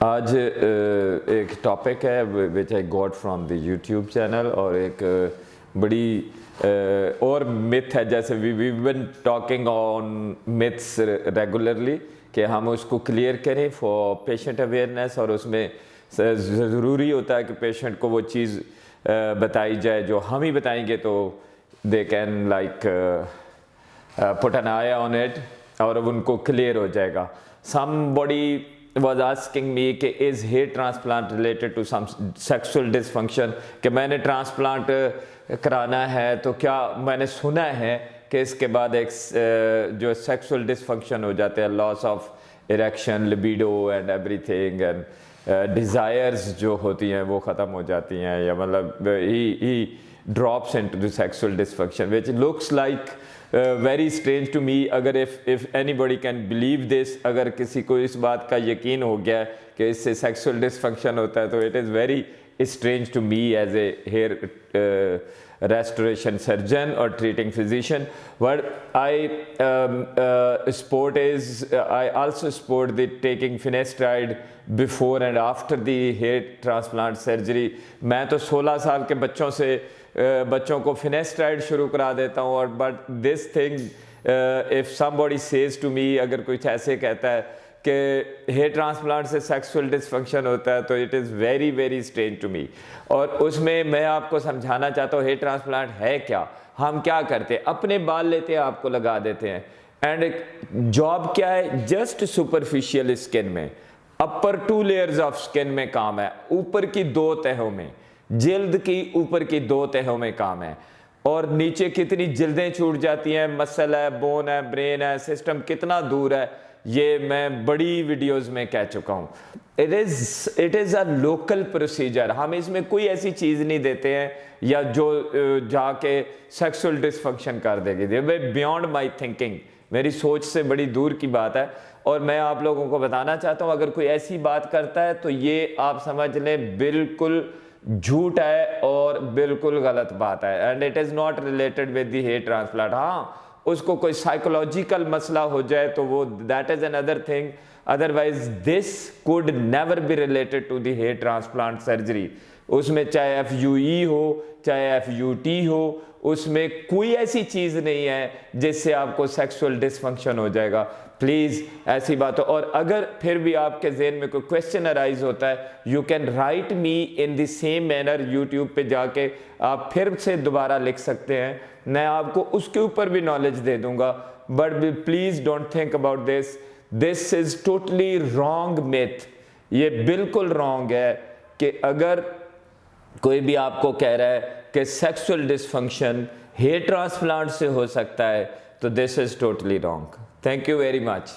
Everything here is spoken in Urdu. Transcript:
آج ایک ٹاپک ہے which I got from the YouTube channel, اور ایک بڑی اور متھ ہے, جیسے وی بن ٹاکنگ آن متھس ریگولرلی, کہ ہم اس کو کلیئر کریں فار پیشنٹ اویئرنیس, اور اس میں ضروری ہوتا ہے کہ پیشنٹ کو وہ چیز بتائی جائے جو ہم ہی بتائیں گے تو they can like put an eye on it, اور ان کو کلیئر ہو جائے گا. Somebody was asking me کہ is hair transplant related to some sexual dysfunction, کہ میں نے ٹرانسپلانٹ کرانا ہے تو کیا میں نے سنا ہے کہ اس کے بعد ایک جو سیکسول ڈسفنکشن ہو جاتے ہیں, loss of erection, libido and ایوری تھنگ, اینڈ ڈیزائرز جو ہوتی ہیں وہ ختم ہو جاتی ہیں, یا مطلب ہی drops into the sexual dysfunction, which looks like very strange to me. اگر if anybody can believe this, اگر کسی کو اس بات کا یقین ہو گیا کہ اس سے sexual dysfunction ہوتا ہے تو it is very strange to me as a hair restoration surgeon or treating physician. What I support is I also support the taking Finasteride before and after the hair transplant surgery. میں تو 16 سال کے بچوں کو فینیسٹرائڈ شروع کرا دیتا ہوں, اور but this thing if somebody says to me, اگر کچھ ایسے کہتا ہے کہ ہیئر ٹرانسپلانٹ سے سیکسول ڈسفنکشن ہوتا ہے تو it is very very strange to me. اور اس میں آپ کو سمجھانا چاہتا ہوں ہیئر ٹرانسپلانٹ ہے کیا, ہم کیا کرتے ہیں, اپنے بال لیتے ہیں آپ کو لگا دیتے ہیں, اینڈ جاب کیا ہے, جسٹ سپرفیشیل اسکن میں, اپر 2 layers آف اسکن میں کام ہے, اوپر کی 2 تہوں میں, جلد کی اوپر کی 2 تہوں میں کام ہے, اور نیچے کتنی جلدیں چھوٹ جاتی ہیں, مسل ہے, بون ہے, برین ہے, سسٹم کتنا دور ہے, یہ میں بڑی ویڈیوز میں کہہ چکا ہوں. It is a local procedure, ہم اس میں کوئی ایسی چیز نہیں دیتے ہیں یا جو جا کے سیکسول ڈسفنکشن کر دے گی. بیانڈ مائی تھنکنگ, میری سوچ سے بڑی دور کی بات ہے, اور میں آپ لوگوں کو بتانا چاہتا ہوں اگر کوئی ایسی بات کرتا ہے تو یہ آپ سمجھ لیں بالکل جھوٹ ہے اور بالکل غلط بات ہے, and it is not related with the hair transplant. ہاں اس کو کوئی سائیکولوجیکل مسئلہ ہو جائے تو وہ that is another thing, otherwise this could never be related to the hair transplant surgery. اس میں چاہے FUE ہو چاہے FUT ہو, اس میں کوئی ایسی چیز نہیں ہے جس سے آپ کو سیکسول ڈسفنکشن ہو جائے گا. پلیز ایسی بات ہو, اور اگر پھر بھی آپ کے ذہن میں کوئی کویسچن ارائز ہوتا ہے, you can write me in the same manner, YouTube پہ جا کے آپ پھر سے دوبارہ لکھ سکتے ہیں, میں آپ کو اس کے اوپر بھی نالج دے دوں گا. But please don't think about this is totally wrong myth, یہ بالکل رانگ ہے کہ اگر کوئی بھی آپ کو کہہ رہا ہے کہ سیکسول ڈسفنکشن ہیئر ٹرانسپلانٹ سے ہو سکتا ہے تو this is totally wrong. Thank you very much.